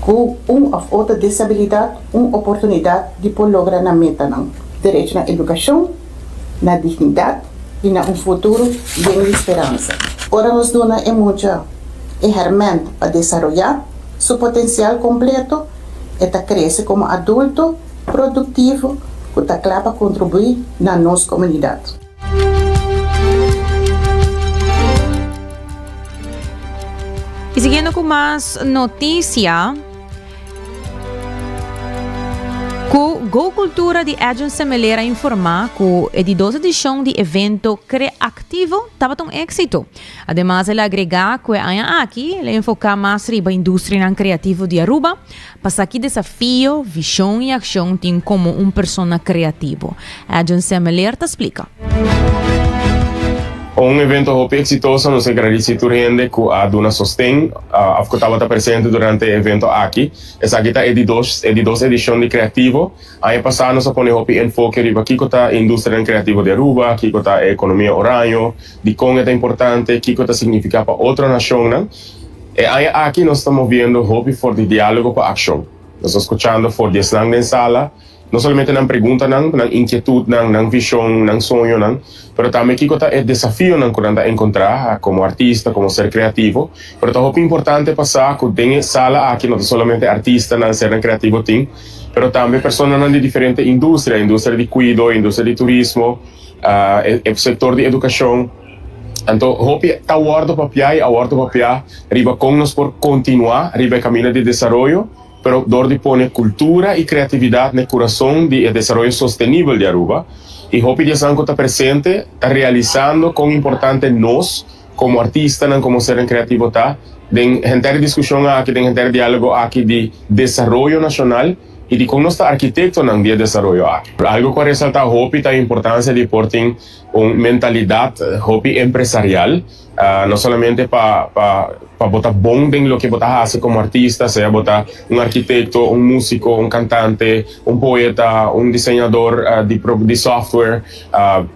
com uma ou outra disabilidade, uma oportunidade de poder lograr na meta não. Direito na educação, na dignidade e na futuro bem de esperança. Ora nos dona muita ferramenta para desenvolver seu potencial completo e crescer como adulto produtivo que está claro para contribuir na nossa comunidade. Y siguiendo con más noticia, Go Cultura de Agência Melera informa que a 12 edição do evento criativo estava um éxito. Además, ele agrega que aqui ele enfoca mais na indústria criativa de Aruba, para que desafio, visão e ação tem como persona criativo. A Agência Melera te explica. Un evento hopi exitoso nos agradece a gente que a dona sostém a que estava presente durante o evento aqui. Essa aqui é de 12 edição de criativo. Aí passado nós põe hopi enfoque riba aqui que a indústria criativa de Aruba, aqui que a economia oranho, de como é importante, aqui que significa para outra nação, né? E aí aqui nós estamos vendo hopi for de diálogo para ação. Nós estamos escutando for de slang na sala. No solamente ng pergunta ng inquietud ng visyon ng sonho pero também que é desafio ng kuranda encontrar como artista, como ser creativo, pero é importante passar que tem sala aqui não solamente artista ng ser creativo ting, pero também pessoas de diferente indústria de cuido, indústria de turismo, o setor de educação. Então, hopi awardo papia riba com nós por continuar riba caminho de desenvolvimento, pero donde pone cultura y creatividad en el corazón del desarrollo sostenible de Aruba. Y hopi de Sanco está presente, está realizando con importante nos, como artista, como ser creativo, está de gente discusión aquí, de gente diálogo aquí de desarrollo nacional y de cómo está arquitecto en el desarrollo aquí. Algo que resalta hopi la importancia de portar una mentalidad hopi empresarial, no solamente para botar bom en lo que botar hace como artista, sea botar un arquitecto, un músico, un cantante, un poeta, un diseñador de software,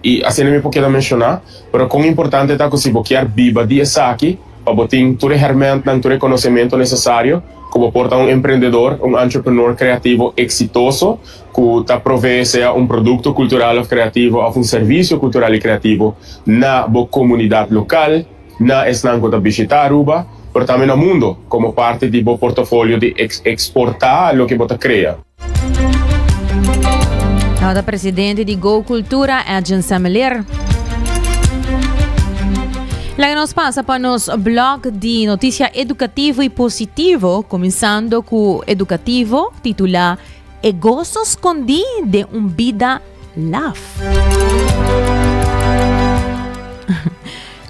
y así no me puedo mencionar, pero con importante está que si boquear viva de esa aquí, para botar todo el herramienta, todo el conocimiento necesario, como porta un emprendedor, un entrepreneur creativo exitoso, que provee sea un producto cultural o creativo o un servicio cultural y creativo na comunidad local, na eslanco da visitar Aruba, pero también al mundo, como parte de tu portafolio de exportar lo que vos crea. Nada presidente de Go Cultura, Agência Melera. La que nos passa para nos blog de notícia educativo e positivo, começando com o educativo, titula "E gozo escondi de vida love".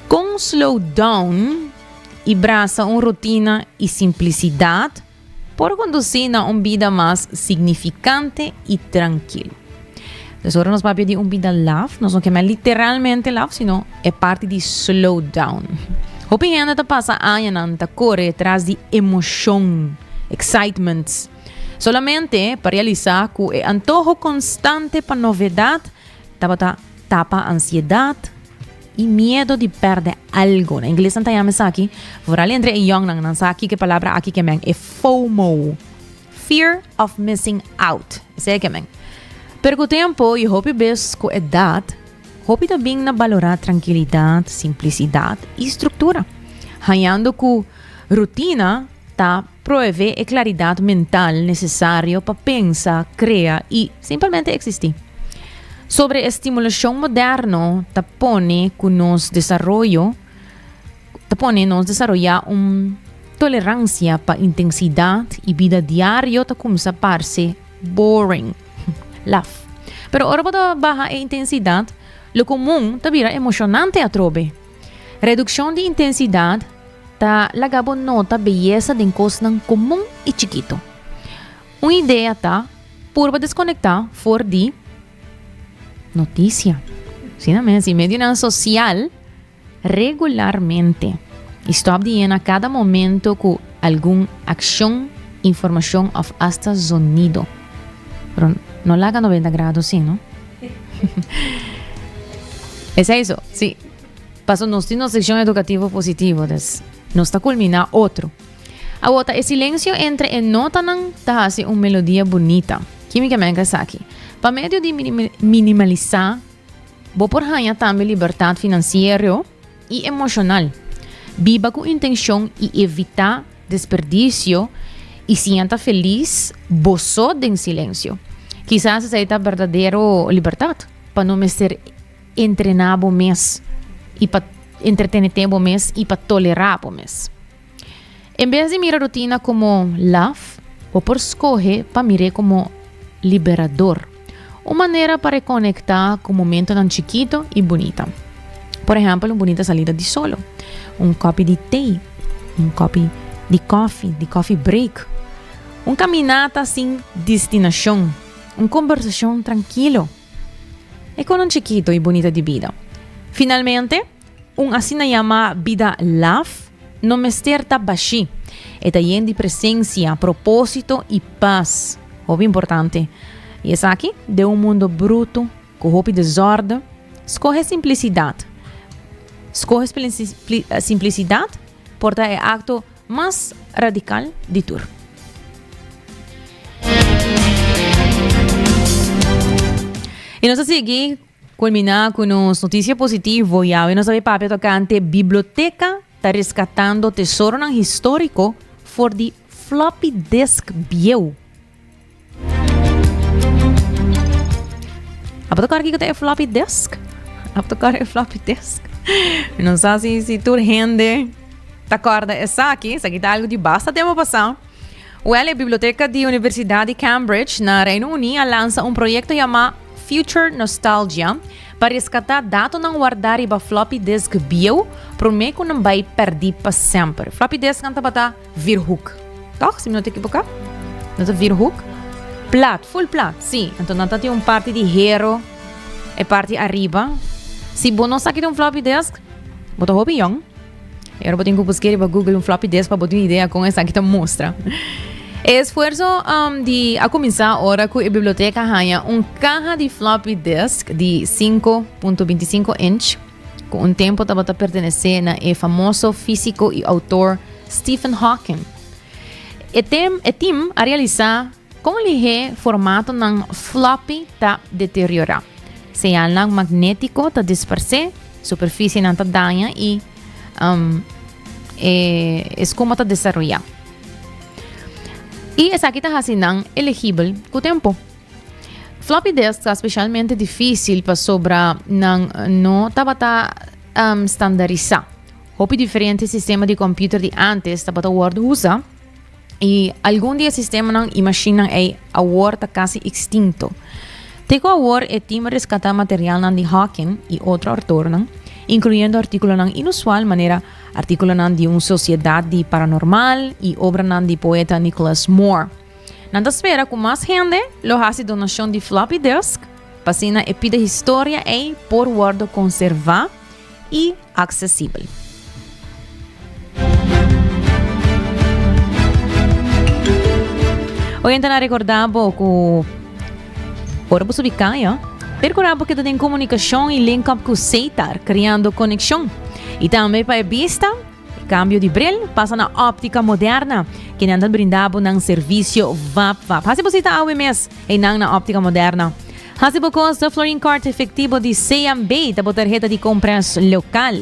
Com slowdown e braça uma rotina e simplicidade, por conduzir a uma vida mais significante e tranquila. Dus ahora nos va a pedir un vida love, no son que me literalmente love, sino es parte de slow down. Hopi gente te pasa años te corre detrás de emoción, excitement. Solamente para realizar que el antojo constante para novedad tapa ansiedad y miedo de perder algo. En inglés se llama aquí, vooral entre young nang aquí que palabra aquí que men es FOMO, fear of missing out. Ese que men. Pero com o tempo e hopi bes com a idade, hopi também na valorar tranquilidade, simplicidade e estrutura. Hallando que rotina tá provee a claridade mental necessária para pensar, criar e simplesmente existir. Sobre a estimulação moderna, tá pone que nos desarrollar tolerância para intensidade e vida diária tá começa a parecer boring. Love. Pero ahora para baja a intensidade, lo comum ta vira emocionante a trobe. Redução de intensidade ta lagabo nota beleza de coisas comum e chiquito. Uma ideia ta purba desconectar for de notícia. Sinamente, medio social regularmente. Stop de a cada momento que alguna acción, información o hasta sonido. Pero no la haga 90 grados, sí, ¿no? Es eso, sí. Paso nos tiene una sección educativa positiva, nos está culmina otro. Ahora, el silencio entre el notanan ta hace una melodía bonita. Químicamente es aquí. Para medio de minimalizar, vos por hanya también libertad financiera y emocional. Viva con intención y evita desperdicio y sienta feliz, vos en silencio. Quizás sea verdadero libertad para no me ser entrenado mes y para entretenerte mes y para tolerar mes. En vez de mirar rutina como love, o por escoger para mirar como liberador. Una manera para conectar con momentos tan chiquito y bonita. Por ejemplo, una bonita salida de solo, un copo de té, un copo de coffee break, una caminata sin destinación, una conversación tranquilo. Es con un chiquito y bonita de vida. Finalmente, un así se llama vida love, no me cierta bashi. Está lleno de presencia, propósito y paz. Muy importante. Y es aquí, de un mundo bruto, con desorden, escoge simplicidad. Escoge simplicidad por el acto más radical de tu. Y nos sigue culminar con unas noticias positivas. Ya hoy nos sabe papel tocante biblioteca está rescatando tesoro histórico for the floppy disk view. ¿A tocar aquí que floppy disk? ¿A tocar el floppy disk? Não sei se tu rende te acorda essa aqui está algo de bastante tempo passado. A Biblioteca da Universidade de Cambridge, na Reino Unido, lança projeto chamado Future Nostalgia para resgatar dados não guardar e floppy disk bio, para que não vai perder para sempre. Floppy disk não está virhoek. Toch? Se não te equivocar? Não está virhoek? Plat, full plat, sim. Então não tem parte de hero e parte arriba. Se você não sabe de floppy disk, você está young. Eu vou ter que buscar para Google floppy disk para ter uma ideia com essa que te mostra. Esforço de a começar agora com a biblioteca ganha caja de floppy disk de 5.25 inch com tempo que pertencer ao famoso físico e autor Stephen Hawking. O team a realizar com o formato ng floppy está deteriorado. Señal magnético está disperse, superfície não está danha e es como está desarrollado. E essa aqui está assim elegível com o tempo. Floppy disk está especialmente difícil para sobrar, não estava estandarizado. Houve diferentes sistemas de computador de antes, estava Word usa, e algum dia sistema não imagina a Word está quase extinto. Tego a Word e time rescatar material de Hawking e outro autor, incluyendo artículos inusual maneira artículos de uma sociedade paranormal e obra de poeta Nicholas Moore. Nada espera que mais gente lo hace donação de floppy disk, para e pide história e por Word conservar e acessível. Hoy entrar a recordar que ora você ubicar, percorrer porque tem comunicação e link up com o Seitar, criando conexão. E também para a vista, cambio de brilho passa na óptica moderna, que anda brindando um serviço VAP. Hasi você está ao mês e não na óptica moderna. Hasi bocos do Flooring Cart efetivo de CMB, da tarjeta de compras local.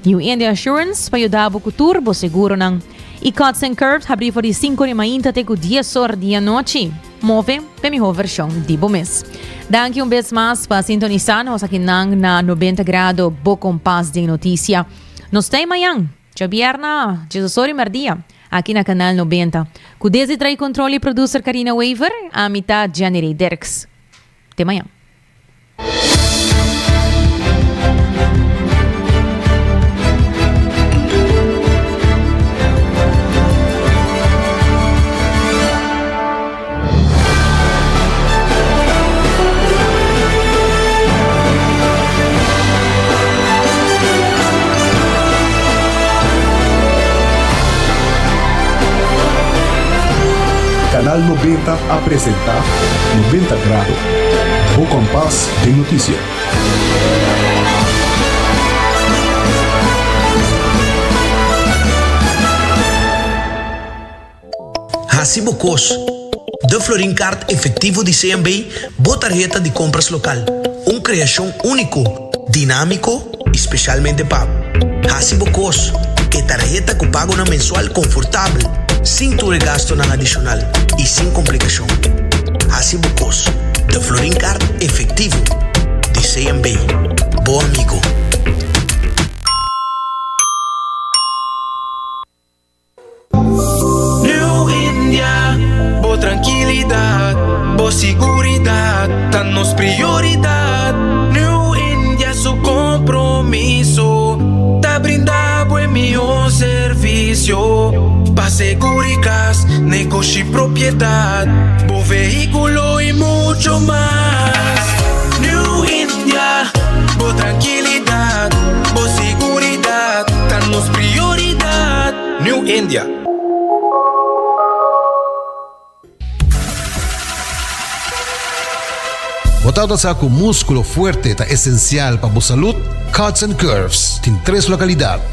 New India Assurance para ajudar a turbo seguro não. E Cuts and Curves abrir por 5 de manhã até o dia sor dia noite. Move para melhor versão de mês. Danke vez mais para sintonizar-nos aqui na 90 graus Bo Compass de notícia. Nos tem amanhã, dia viernes, 18h30, aqui na canal 90. Com desde trai controle producer Karina Weaver, a mitad Janery Derks. Até amanhã. Canal 90 apresenta 90 grados. O compás de notícia. Hacibocos. De Florin Card efectivo de CMB, tarjeta de compras local. Uma criação único, dinâmico, especialmente pago. Hacibocos, que tarjeta que paga una mensual confortável, sem tu gasto nada adicional e sem complicação. Hacibocos, de Florin Card efectivo de CMB. Bom amigo. Tranquilidad, boa seguridad, danos prioridad. New India su compromiso, te brinda buen mejor servicio. Pa seguridad, negocio y propiedad, bo vehículo y mucho más. New India, bo tranquilidad, bo seguridad, danos prioridad. New India. Botado sa com músculo fuerte ta esencial para a saúde, Cuts and Curves tem 3 localidades.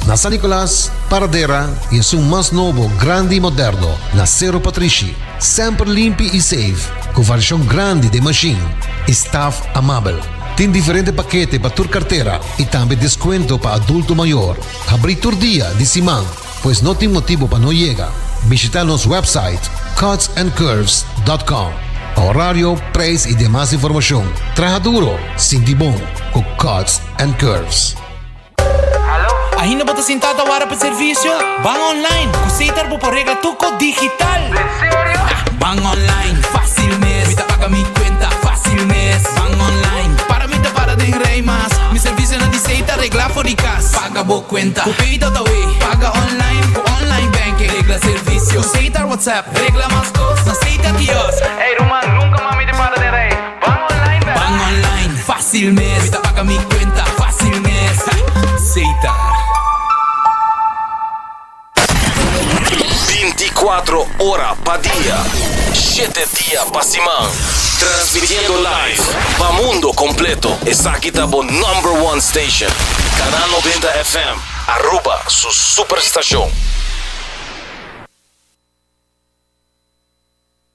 Na San Nicolás, Paradera e em seu mais novo, grande e moderno, na Cerro Patrici. Sempre limpo e safe, com variação grande de machine. Staff amável. Tem diferentes paquetes para tua carteira e também desconto para adulto maior. Abrir todo dia de semana, pois não tem motivo para não chegar. Visita nosso website cutsandcurves.com. Horário, preço e demais informação. Traja duro, sinti bom, com Cuts and Curves. Ainda bota sentado agora para serviço? Van online, aceitar por regla tuco digital. ¿En serio? Van online, fácil mes. Me paga mi cuenta, fácil mes. Van online, para mí te para de rey más. Mi servicio no diceita regla fóricas. Paga bo cuenta, tu pedido ta way. Paga online, con online banking. Regla servicio, aceitar WhatsApp. Regla más cosas, aceita Dios. Ey, Roman, nunca mami te para de rey. Van online, van online, fácil mes. Me paga mi cuenta, fácil mes. Aceitar. 24 horas pa dia, 7 dias pa semana. Transmitiendo live pa mundo completo. Essa aqui tá bo #1 station. Canal 90 FM, arroba su superestação.